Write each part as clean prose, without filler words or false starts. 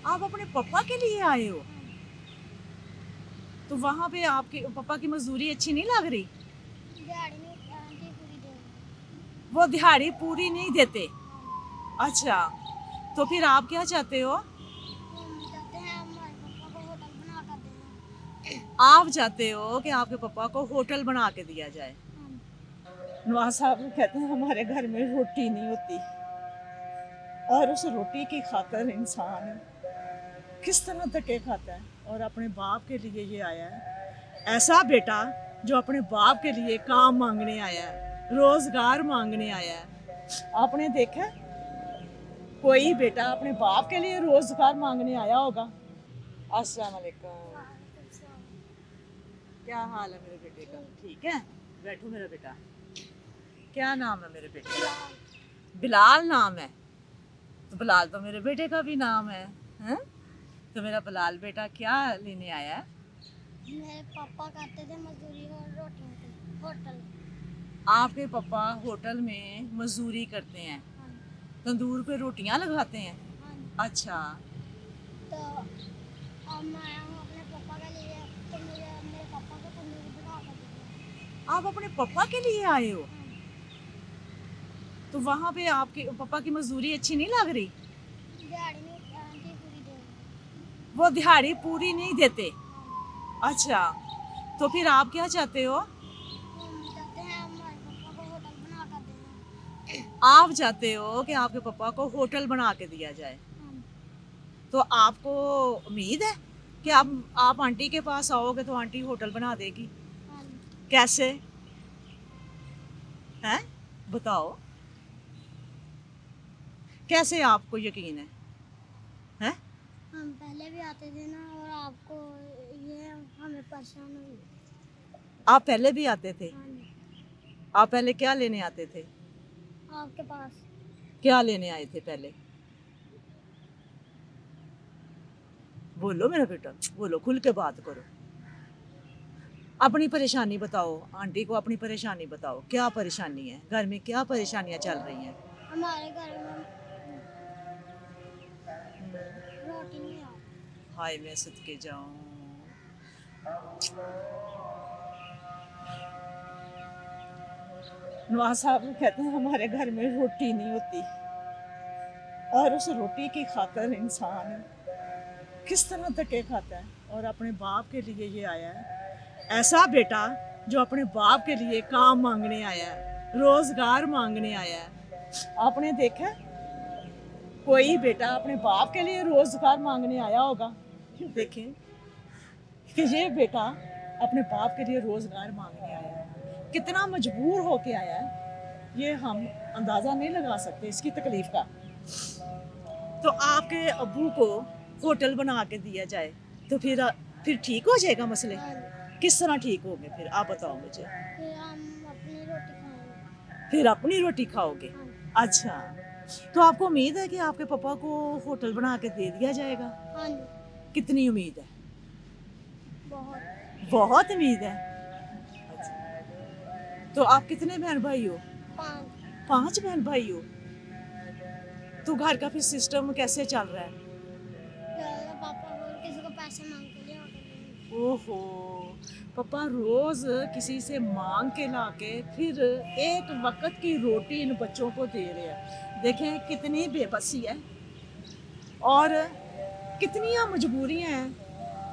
आप अपने पापा के लिए आए हो? तो वहाँ पे आपके पापा की मजदूरी अच्छी नहीं लग रही? दिहाड़ी नहीं आंटी पूरी दे रही। वो दिहाड़ी पूरी नहीं देते? हाँ, अच्छा, तो फिर आप क्या चाहते हो? हम चाहते हैं हमारे पापा को होटल बना कर दें। आप चाहते हो कि आपके पापा को होटल बना के दिया जाए? हाँ, नवाज साहब कहते हैं हमारे घर में रोटी नहीं होती, और उस रोटी की खातिर इंसान किस तरह धक्के खाता है और अपने बाप के लिए ये आया है। ऐसा बेटा जो अपने बाप के लिए काम मांगने आया है, रोजगार मांगने आया है। आपने देखा कोई बेटा अपने बाप के लिए रोजगार मांगने आया होगा? अस्सलाम वालेकुम। क्या हाल है मेरे बेटे का? ठीक है, बैठो मेरा बेटा। क्या नाम है मेरे बेटे का? बिलाल नाम है। तो बिलाल तो मेरे बेटे का भी नाम है, हैं? तो मेरा बिलाल बेटा क्या लेने आया है? मेरे पापा करते थे मजदूरी और रोटियों की होटल। आपके पापा होटल में मजदूरी करते हैं, हाँ, तंदूर पे रोटियां लगाते हैं? हाँ, अच्छा, तो अब मैं आया हूँ अपने पापा के लिए, तो मुझे मेरे पापा को तंदूरी बना कर दिया। आप अपने पापा के लिए आए हो? हाँ, तो वहाँ पे आपके पापा की मजदूरी अच्छी नहीं लग रही? दिहाड़ी नहीं आंटी पूरी दे रही। वो दिहाड़ी पूरी नहीं देते? हाँ, अच्छा, तो फिर आप क्या चाहते हो? हम चाहते हैं हमारे पापा को होटल बना कर दें। आप चाहते हो कि आपके पापा को होटल बना के दिया जाए? हाँ, तो आपको उम्मीद है कि आप आंटी के पास आओगे तो आंटी होटल बना देगी? हाँ, कैसे हैं, बताओ, कैसे आपको यकीन है? हैं? हम पहले भी आते थे ना, और आपको ये हमें परेशान हुई। आप पहले भी आते थे? हाँ, आप पहले क्या लेने आते थे? आपके पास क्या लेने आए थे पहले? बोलो मेरा बेटा, बोलो, खुल के बात करो। अपनी परेशानी बताओ, आंटी को अपनी परेशानी बताओ, क्या परेशानी है घर में, क्या परेशानियां चल रही हैं? हमारे घर में रोटी नहीं आ। हाय मैं सदके जाऊं। नवाज साहब कहते हैं हमारे घर में रोटी नहीं होती, और उस रोटी की खातिर इंसान किस तरह धक्के खाता है और अपने बाप के लिए ये आया है। ऐसा बेटा जो अपने बाप के लिए काम मांगने आया है, रोजगार मांगने आया है। आपने देखा कोई बेटा अपने बाप के लिए रोजगार मांगने आया होगा? देखें कि ये बेटा अपने बाप के लिए रोजगार मांगने आया है, कितना मजबूर होके आया है, ये हम अंदाजा नहीं लगा सकते इसकी तकलीफ का। तो आपके अब्बू को होटल बना के दिया जाए तो फिर ठीक हो जाएगा मसले? हाँ, किस तरह ठीक होंगे फिर आप बताओ मुझे। फिर हम अपनी रोटी खाएंगे। फिर अपनी रोटी खाओगे? हाँ, अच्छा, तो आपको उम्मीद है कि आपके पापा को होटल बना के दे दिया जाएगा? हाँ, कितनी उम्मीद है? बहुत। बहुत उम्मीद है। अच्छा, तो आप कितने बहन भाई हो? 5। 5 बहन भाई हो? तो घर का फिर सिस्टम कैसे चल रहा है? पापा और किसी को पैसे मांग के लिया कर। ओहो, पापा रोज किसी से मांग के लाके फिर एक वक्त की रोटी इन बच्चों को दे रहे हैं। देखें कितनी बेबसी है और कितनी मजबूरियां हैं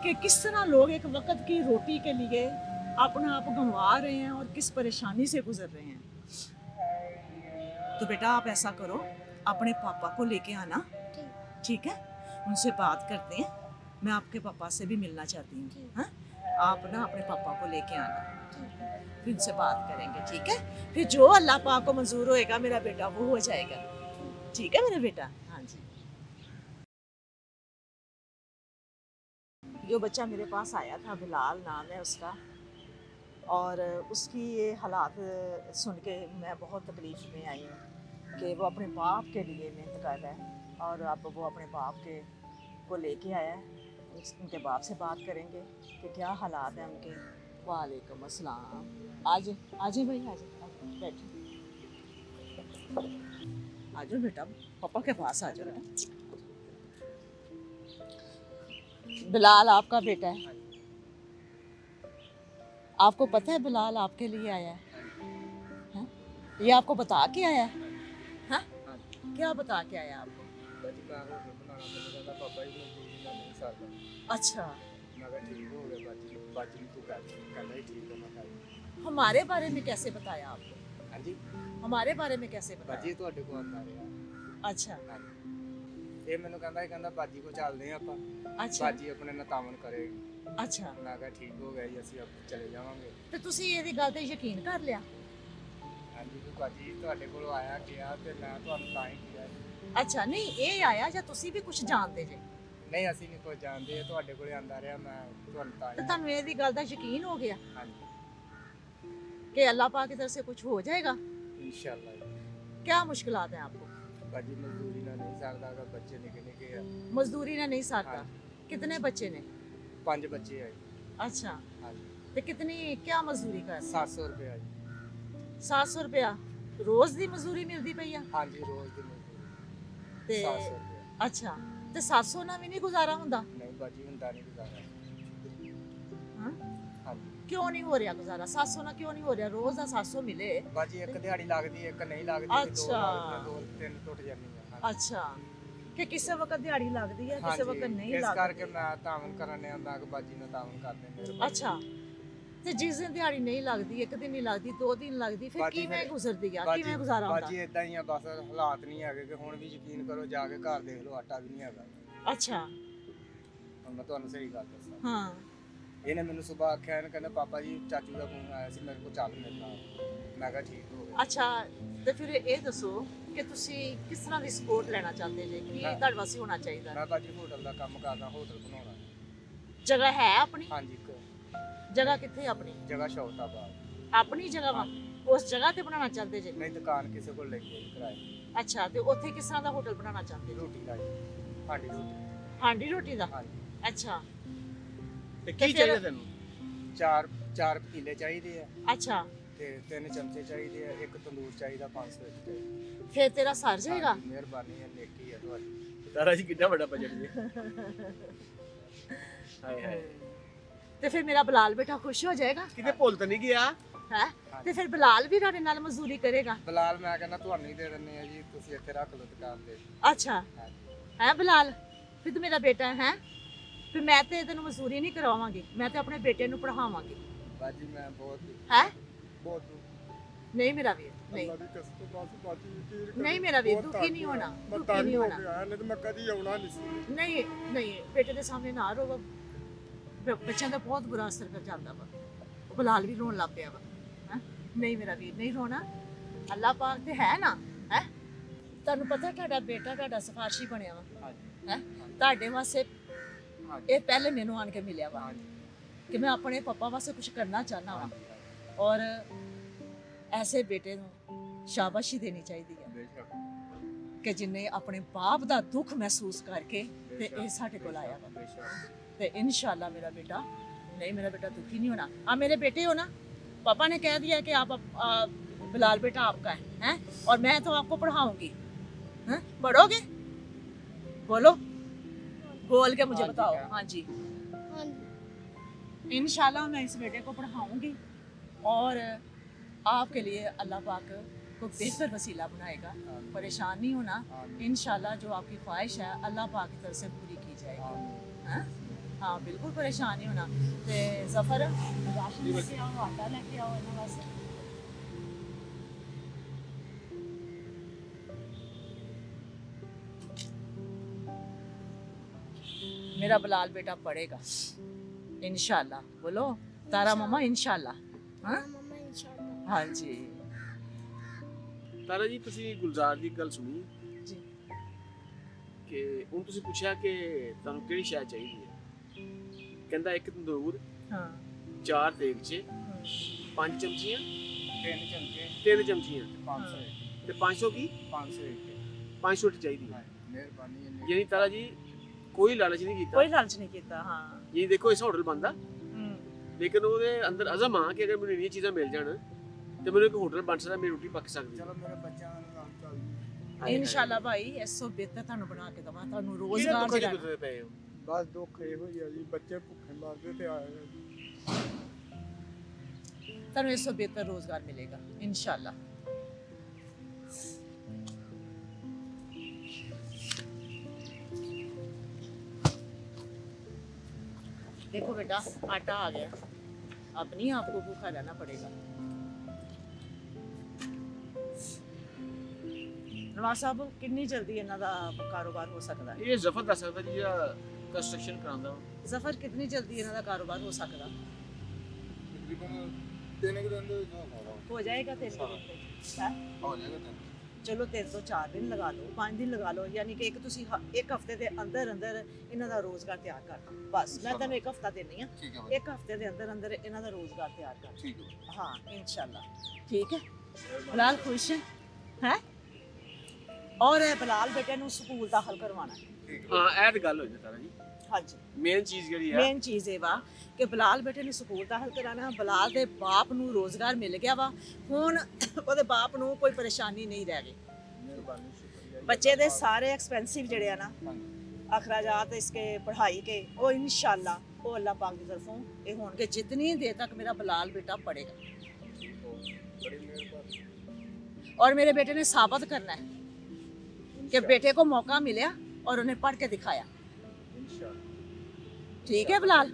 कि किस तरह लोग एक वक्त की रोटी के लिए अपना आप गंवा रहे हैं और किस परेशानी से गुजर रहे हैं। तो बेटा आप ऐसा करो, अपने पापा को लेके आना, ठीक है? उनसे बात करते हैं, मैं आपके पापा से भी मिलना चाहती हूँ। हाँ, आप ना अपने पापा को लेके आना, फिर उनसे बात करेंगे, ठीक है? फिर जो अल्लाह पाक को मंजूर होएगा मेरा बेटा वो हो जाएगा, ठीक है मेरा बेटा? हाँ जी। जो बच्चा मेरे पास आया था, बिलाल नाम है उसका, और उसकी ये हालात सुन के मैं बहुत तकलीफ़ में आई हूँ कि वो अपने बाप के लिए मेहनत कर रहा है, और अब वो अपने बाप के को लेके आया है। उनके बाप से बात करेंगे कि क्या हालात हैं उनके। वालेकुम अस्सलाम। आज भाई आज बैठो, आ जाओ बेटा, पापा के पास आ जाओ बेटा। बिलाल आपका बेटा है? आपको पता है बिलाल आपके लिए आया है? हैं? ये आपको बता के आया है? हाँ? क्या बता के आया आपको? अच्छा, हमारे बारे में कैसे बताया आपको? हमारे बारे में कैसे बताया? अच्छा ਇਹ ਮੈਨੂੰ ਕਹਿੰਦਾ ਬਾਜੀ ਕੋ ਚੱਲਦੇ ਆ ਆਪਾਂ अच्छा ਬਾਜੀ ਆਪਣੇ ਨਾਲ ਤਾਮਨ ਕਰੇਗੀ अच्छा ਮੈਂ ਕਿਹਾ ਠੀਕ ਹੋ ਗਿਆ ਜੀ ਅਸੀਂ ਆਪ ਚਲੇ ਜਾਵਾਂਗੇ ਤੇ ਤੁਸੀਂ ਇਹਦੀ ਗੱਲ ਤੇ ਯਕੀਨ ਕਰ ਲਿਆ? ਹਾਂਜੀ ਵੀ ਬਾਜੀ ਤੁਹਾਡੇ ਕੋਲ ਆਇਆ ਗਿਆ ਤੇ ਮੈਂ ਤੁਹਾਨੂੰ ਤਾਂ ਹੀ ਕਿਹਾ ਅੱਛਾ, ਨਹੀਂ ਇਹ ਆਇਆ ਜਾਂ ਤੁਸੀਂ ਵੀ ਕੁਝ ਜਾਣਦੇ ਜੇ? ਨਹੀਂ ਅਸੀਂ ਨਹੀਂ ਕੁਝ ਜਾਣਦੇ ਤੁਹਾਡੇ ਕੋਲੇ ਆਂਦਾ ਰਿਹਾ ਮੈਂ ਤੁਹਾਨੂੰ ਤਾਂ ਤੇ ਹੀ ਤੁਹਾਨੂੰ ਇਹਦੀ ਗੱਲ ਦਾ ਯਕੀਨ ਹੋ ਗਿਆ ਹਾਂਜੀ कि अल्लाह पाक की तरफ से कुछ हो जाएगा? ਇਨਸ਼ਾਅੱਲਾ क्या मुश्किलात हैं आपको? ਬਾਜੀ ਮਜ਼ਦੂਰੀ ਨਾਲ ਨਹੀਂ ਸਕਦਾ ਅਗਰ ਬੱਚੇ ਨਿੱਕੇ ਨਿੱਕੇ ਆ मजदूरी ना नहीं सकता? कितने बच्चे ने? 5 ਬੱਚੇ ਆ ਜੀ अच्छा, ਹਾਂਜੀ तो कितनी क्या मजदूरी कर? 700 ਰੁਪਏ ਜੀ 700 रुपया रोज दी मजदूरी मिलती पई आ? ਹਾਂਜੀ ਰੋਜ਼ ਦੀ ਮਜ਼ਦੂਰੀ ते 700 ਰੁਪਏ अच्छा, ते 700 ना भी नहीं गुजारा हुंदा? ਨਹੀਂ ਬਾਜੀ ਹੁੰਦਾ ਨਹੀਂ ਗੁਜ਼ਾਰਾ हाँ? ਹਾਂਜੀ क्यों नहीं हो रहा गुजारा? 700 ना क्यों नहीं हो रहा? रोज का 700 मिले। ਬਾਜੀ ਇੱਕ ਦਿਹਾੜੀ ਲੱਗਦੀ ਇੱਕ ਨਹੀਂ ਲੱਗਦੀ ਦੋ ਅੱਛਾ। ਲੱਗਦੀਆਂ, ਦੋ ਤਿੰਨ ਟੁੱਟ ਜਾਂਦੀਆਂ ਹਾਂਜੀ। अच्छा, कि किसी वक्त दिहाड़ी लगती है, किसी वक्त नहीं ਇਸ ਕਰਕੇ लगती। ਮੈਂ ਤਾਮਨ ਕਰਨ ਆਂਦਾ ਕਿ ਬਾਜੀ ਨੂੰ ਤਾਮਨ ਕਰਦੇ ਮੇਰੇ अच्छा, ਤੇ ਜਿਸ ਦਿਨ ਦਿਹਾੜੀ ਨਹੀਂ ਲੱਗਦੀ, ਇੱਕ ਦਿਨ ਨਹੀਂ ਲੱਗਦੀ, 2 ਦਿਨ ਲੱਗਦੀ, ਫਿਰ ਬਾਜੀ ਕਿਵੇਂ ਫਿਰ- ਗੁਜ਼ਰਦੀ ਆ? ਕਿਵੇਂ ਗੁਜ਼ਾਰਾ ਬਾਜੀ ਹੁੰਦਾ? ਇਦਾਂ ਹੀ ਆ ਬਸ ਹਾਲਾਤ ਨਹੀਂ ਹੈਗੇ ਕਿ ਹੁਣ ਵੀ ਯਕੀਨ ਕਰੋ ਜਾ ਕੇ ਘਰ ਦੇਖ ਲਓ ਆਟਾ ਵੀ ਨਹੀਂ ਹੈਗਾ ਅੱਛਾ, ਹੁਣ ਮੈਂ ਤੁਹਾਨੂੰ ਸਹੀ ਗੱਲ ਦੱਸਾਂ ਹਾਂ, ਇਹਨੇ ਮੈਨੂੰ ਸਵੇਰ ਆਖਿਆ ਇਹਨੇ ਕਹਿੰਦਾ ਪਾਪਾ ਜੀ ਚਾਚੂ ਦਾ ਫੋਨ ਆਇਆ ਸੀ ਮੇਰੇ ਕੋਲ ਚੱਲ ਮੇਰੇ ਨਾਲ ਮੈਂ ਕਿਹਾ ਠੀਕ ਹੋ ਗਿਆ ਅੱਛਾ, ਤੇ ਫਿਰ ਇਹ ਦੱਸੋ ਕਿ ਤੁਸੀਂ ਕਿਸ ਤਰ੍ਹਾਂ ਦੀ ਸਪੋਰਟ ਲੈਣਾ ਚਾਹੁੰਦੇ ਜੇ? ਕੀ ਹਾਂ। ਤੁਹਾਡੇ ਵਾਸਤੇ ਹੋਣਾ ਚਾਹੀਦਾ? ਮੈਂ ਬਾਜੀ ਹੋਟਲ ਦਾ ਕੰਮ ਕਰਦਾ ਹੋਟਲ ਬਣਾਉਣਾ ਜਗ੍ਹਾ ਹੈ ਆਪਣੀ? ਹਾਂਜੀ ਇੱਕ ਜਗ੍ਹਾ ਕਿੱਥੇ ਆਪਣੀ? ਜਗ੍ਹਾ ਸ਼ੌਕਤਾਬਾਦ ਆਪਣੀ ਜਗ੍ਹਾ ਵਾ? ਉਸ ਜਗ੍ਹਾ ਤੇ ਬਣਾਉਣਾ ਚਾਹੁੰਦੇ ਜੇ? ਨਹੀਂ ਦੁਕਾਨ ਕਿਸੇ ਕੋਲ ਲਈ ਹੋਈ ਕਿਰਾਏ ਅੱਛਾ, ਤੇ ਉੱਥੇ ਕਿਸ ਤਰ੍ਹਾਂ ਦਾ ਹੋਟਲ ਬਣਾਉਣਾ ਚਾਹੁੰਦੇ? ਰੋਟੀ ਦਾ ਜੀ ਹਾਂਜੀ ਰੋਟੀ ਹਾਂਡੀ ਰੋਟੀ ਦਾ? ਹਾਂਜੀ ਅੱਛਾ ਤੇ ਤੇ ਕੀ ਫਿਰ- ਚਾਹੀਦਾ ਤੈਨੂੰ? ਚਾਰ ਪਤੀਲੇ ਚਾਹੀਦੇ ਆ ਅੱਛਾ, ਤੇ 3 ਚਮਚੇ ਚਾਹੀਦੇ ਆ ਇੱਕ ਤੰਦੂਰ ਚਾਹੀਦਾ 500 ਇੱਕ ਚਾਹੀਦਾ ਫਿਰ ਤੇਰਾ ਸਰ ਜਾਏਗਾ? ਹਾਂਜੀ, ਮਿਹਰਬਾਨੀ ਹੈ ਨੇਕੀ ਹੈ ਤੁਹਾਡੀ ਤਾਰਾ ਜੀ ਕਿੰਨਾ ਵੱਡਾ ਬਜਟ ਜੀ ਹਾਏ ਹਾਏ ਤੇ ਫਿਰ ਮੇਰਾ ਬਲਾਲ ਬੇਟਾ ਖੁਸ਼ ਹੋ ਜਾਏਗਾ ਕਿਤੇ ਭੁੱਲ ਤਾਂ ਨਹੀਂ ਗਿਆ? ਹੈ? ਤੇ ਫਿਰ ਬਲਾਲ ਵੀ ਤੁਹਾਡੇ ਨਾਲ ਮਜ਼ਦੂਰੀ ਕਰੇਗਾ? ਬਲਾਲ ਮੈਂ ਕਹਿੰਦਾ ਤੁਹਾਨੂੰ ਹੀ ਦੇ ਦਿੰਦੇ ਆ ਜੀ ਤੁਸੀਂ ਇੱਥੇ ਰੱਖ ਲਓ ਦੁਕਾਨ ਤੇ ਅੱਛਾ, ਹਾਂਜੀ। ਹੈ ਬਲਾਲ, ਫਿਰ ਤੂੰ ਮੇਰਾ ਬੇਟਾ ਹੈ? ਫਿਰ ਮੈਂ ਤੇ ਤੈਨੂੰ ਮਜ਼ਦੂਰੀ ਨਹੀਂ ਕਰਵਾਵਾਂਗੀ, ਮੈਂ ਤੇ ਆਪਣੇ ਬੇਟੇ ਨੂੰ ਪੜ੍ਹਾਵਾਂਗੀ। ਬਾਜੀ ਮੈਂ ਬਹੁਤ ਹੈ? ਬਹੁਤ ਨਹੀਂ ਮੇਰਾ ਵੀਰ, ਨਹੀਂ ਦੀ ਕਸਮ ਬਾਜੀ ਨਹੀਂ ਮੇਰਾ ਵੀਰ, ਦੁਖੀ ਨਹੀਂ ਹੋਣਾ, ਦੁਖੀ ਨਹੀਂ ਹੋਣਾ। ਨਹੀਂ ਤਾਂ ਮੈਂ ਕਦੀ ਆਉਣਾ ਨਹੀਂ ਸੀ ਨਹੀਂ ਨਹੀਂ, ਬੇਟੇ ਦੇ ਸਾਹਮਣੇ ਨਾ ਰੋ, ਬੱਚਿਆਂ ਦਾ ਬਹੁਤ ਬੁਰਾ ਅਸਰ ਕਰ ਜਾਂਦਾ ਵਾ। ਉਹ ਬਲਾਲ ਵੀ ਰੋਣ ਲੱਗ ਪਿਆ ਵਾ। ਹੈਂ? ਨਹੀਂ ਮੇਰਾ ਵੀਰ, ਨਹੀਂ ਰੋਣਾ, ਅੱਲਾਹ ਪਾਕ ਤੇ ਹੈ ਨਾ। ਹੈ, ਤੁਹਾਨੂੰ ਪਤਾ ਤੁਹਾਡਾ ਬੇਟਾ ਤੁਹਾਡਾ ਸਿਫਾਰਸ਼ੀ ਬਣਿਆ ਵਾ। ਹਾਂਜੀ ਹੈ, ਤੁਹਾਡੇ ਵਾਸਤੇ ਹਾਂਜੀ ਇਹ ਪਹਿਲੇ ਮੈਨੂੰ ਆਣ ਕੇ ਮਿਲਿਆ ਵਾ ਹਾਂਜੀ ਕਿ ਮੈਂ ਆਪਣੇ ਪਾਪਾ ਵਾਸਤੇ ਕੁਝ ਕਰਨਾ ਚਾਹਨਾ ਵਾ, ਹਾਂਜੀ ਔਰ ਐਸੇ ਬੇਟੇ ਨੂੰ ਸ਼ਾਬਾਸ਼ੀ ਦੇਣੀ ਚਾਹੀਦੀ ਹੈ ਬੇਸ਼ੱਕ ਕਿ ਜਿਨੇ ਆਪਣੇ ਬਾਪ ਦਾ ਦੁੱਖ ਮਹਿਸੂਸ ਕਰਕੇ ਤੇ ਇਹ ਸਾਡੇ ਕੋਲ ਆਇਆ ਵਾ। ਬੇਸ਼ੱਕ ਤੇ इंशाल्लाह मेरा बेटा, नहीं मेरा बेटा दुखी नहीं होना। आप मेरे बेटे हो ना, पापा ने कह दिया कि आप बिलाल बेटा आपका है, और मैं तो आपको पढ़ाऊंगी। हैं? पढ़ोगे? बोलो, बोल के मुझे हाँ जी, हाँ बताओ। जी हाँ जी, हाँ जी इंशाल्लाह मैं इस बेटे को पढ़ाऊंगी और आपके लिए अल्लाह पाक को बेहतर वसीला बनाएगा। परेशान नहीं होना, इंशाल्लाह जो आपकी ख्वाहिश है अल्लाह पाक की तरफ से पूरी की जाएगी। हाँ? हाँ बिल्कुल परेशान नहीं होना। ते जफर राशन लेके आओ, आटा लेके आओ इन्हों वास्ते। मेरा बिलाल बेटा पढ़ेगा इंशाल्लाह। बोलो तारा मम्मा इंशाल्लाह। हाँ हाँ मम्मा इंशाल्लाह हाँ जी ਤਾਰਾ ਜੀ ਤੁਸੀਂ ਗੁਲਜ਼ਾਰ ਦੀ ਗੱਲ ਸੁਣੀ जी ਕਿ ਹੁਣ ਤੁਸੀਂ ਪੁੱਛਿਆ ਕਿ ਤੁਹਾਨੂੰ ਕਿਹੜੀ ਸ਼ੈ ਚਾਹੀਦੀ ਹੈ? ਕਹਿੰਦਾ ਇੱਕ ਤੰਦੂਰ, हाँ 4 ਦੇਗਚੇ, 5 ਚਮਚੀਆਂ, 3 ਚਮਚੇ 3 ਚਮਚੀਆਂ 500 ਤੇ 500 ਕੀ 500 ਇੱਕ 500 ਰੋਟੀ ਚਾਹੀਦੀ ਹੈ। ਮਿਹਰਬਾਨੀ ਹੈ ਯਾਨੀ ਤਾਰਾ ਜੀ ਕੋਈ ਲਾਲਚ ਨਹੀਂ ਕੀਤਾ। कोई लालच नहीं किया। हाँ ਇਹ ਦੇਖੋ ਇਸ ਹੋਟਲ ਬੰਦਾ, ਲੇਕਿਨ ਉਹਦੇ ਅੰਦਰ ਅਜ਼ਮ ਆ ਕਿ ਅਗਰ ਮੈਨੂੰ ਇਹ ਚੀਜ਼ਾਂ ਮਿਲ ਜਾਣ ਤੇ ਮੈਨੂੰ ਇੱਕ ਹੋਟਲ ਬਣ ਸਕਦਾ, ਮੇਰੀ ਰੋਟੀ ਪੱਕ ਸਕਦੀ ਹੈ। ਚਲੋ ਮੇਰੇ ਬੱਚਿਆਂ ਨੂੰ ਕੰਮ ਚੱਲਦੀ इंशाल्लाह भाई, इसो बेहतर ਤੁਹਾਨੂੰ ਬਣਾ ਕੇ ਦਵਾਂ, ਤੁਹਾਨੂੰ ਕਿਹੜੇ ਰੋਜ਼ਗਾਰ ਦੁੱਖਾਂ 'ਚ ਜਿਹੜਾ ਗੁਜ਼ਰੇ ਪਏ ਹੋ? ਬਸ ਦੁੱਖ ਇਹੋ ਹੀ ਆ ਜੀ, ਬੱਚੇ ਭੁੱਖੇ ਮਰਦੇ ਤੇ ਆਏ ਆ ਜੀ। ਤੁਹਾਨੂੰ ਇਸ ਤੋਂ ਬਿਹਤਰ ਰੋਜ਼ਗਾਰ ਮਿਲੇਗਾ इंशाल्लाह। देखो बेटा आटा आ गया, अब नहीं आपको भूखा रहना पड़ेगा। नवाज साहब कितनी जल्दी इन्हां दा कारोबार हो सकता है? ਇਹ ਜ਼ਫਰ ਦੱਸ ਸਕਦਾ ਜੀ ਆ ਕੰਸਟਰਕਸ਼ਨ ਕਰਾਉਂਦਾ जफर कितनी जल्दी इन्हां दा कारोबार हो सकता? ਤਕਰੀਬਨ 3 ਦਿਨ ਦੇ ਵਿੱਚ हो जाएगा 3 दिन है? ਹੋ ਜਾਏਗਾ। ਚਲੋ 3 ਤੋਂ 4 ਦਿਨ ਲਗਾ ਲਓ, 5 ਦਿਨ ਲਗਾ ਲਓ, ਯਾਨੀ ਕਿ ਇੱਕ ਹਫਤੇ ਦੇ ਅੰਦਰ ਅੰਦਰ ਇਹਨਾਂ ਦਾ ਰੋਜ਼ਗਾਰ ਤਿਆਰ ਕਰ ਦਿਓ। ਬਸ ਮੈਂ ਤੁਹਾਨੂੰ ਇੱਕ ਹਫਤਾ ਦੇਣੀ ਆ, ਠੀਕ ਹੈ ਇੱਕ ਹਫਤੇ ਦੇ ਅੰਦਰ ਅੰਦਰ ਇਹਨਾਂ ਦਾ ਰੋਜ਼ਗਾਰ ਤਿਆਰ ਕਰ ਦਿਓ। ਠੀਕ ਹੈ। हाँ इंशाल्लाह ठीक है। बिलाल खुश है और बिलाल बेटे ਨੂੰ ਸਕੂਲ ਦਾਖਲ ਕਰਵਾਉਣਾ ਹੈ। ਹਾਂ ਇਹ ਤਾਂ ਗੱਲ ਹੋਈ ਨਾ ਸਾਰਾ ਜੀ। ਹਾਂਜੀ ਮੇਨ ਚੀਜ਼ ਜਿਹੜੀ ਆ ਮੇਨ ਚੀਜ਼ ਇਹ ਵਾ ਕਿ ਬਿਲਾਲ ਬੇਟੇ ਨੂੰ ਸਕੂਲ ਦਾਖਲ ਕਰਾਣਾ। ਬਿਲਾਲ ਦੇ ਬਾਪ ਨੂੰ ਰੋਜ਼ਗਾਰ ਮਿਲ ਗਿਆ ਵਾ, ਹੁਣ ਉਹਦੇ ਬਾਪ ਨੂੰ ਕੋਈ ਪਰੇਸ਼ਾਨੀ ਨਹੀਂ ਰਹਿ ਗਈ। ਮਿਹਰਬਾਨੀ, ਸ਼ੁਕਰੀਆ। बच्चे दे सारे एक्सपेंसिव जड़े हैं ना अखराजात इसके पढ़ाई के, वो इंशाल्लाह वो अल्लाह पाक की तरफों ये होंगे जितनी देर तक मेरा बिलाल बेटा पढ़ेगा। बड़ी मेहरबानी। और मेरे बेटे ने साबित करना है कि बेटे को मौका मिला और उन्हें पढ़ के दिखाया। इंशाल्लाह। ठीक है बिलाल,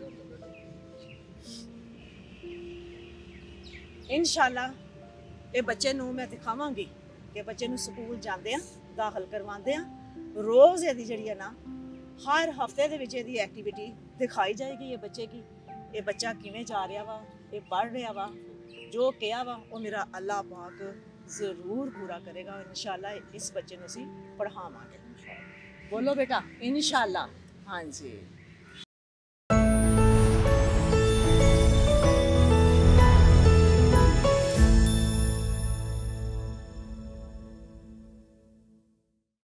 इंशाल्लाह ये बच्चे नूं मैं दिखावांगी कि बच्चे नूं स्कूल जांदे आ दाखल करवांदे आ। रोज़ ਇਹਦੀ ਜਿਹੜੀ ਹੈ ਨਾ ਹਰ ਹਫਤੇ ਦੇ ਵਿੱਚ ਇਹਦੀ ਐਕਟੀਵਿਟੀ ਦਿਖਾਈ ਜਾਏਗੀ। ਇਹ ਬੱਚੇ ਕੀ, ਇਹ ਬੱਚਾ ਕਿਵੇਂ ਜਾ ਰਿਹਾ ਵਾ, ਇਹ ਪੜ੍ਹ ਰਿਹਾ ਵਾ, ਜੋ ਕਿਹਾ ਵਾ ਉਹ ਮੇਰਾ ਅੱਲਾਹ ਪਾਕ ਜ਼ਰੂਰ ਪੂਰਾ ਕਰੇਗਾ इंशाल्लाह। इस बच्चे ਨੂੰ ਅਸੀਂ ਪੜ੍ਹਾਵਾਂਗੇ। बोलो बेटा इंशाल्लाह। हाँ जी।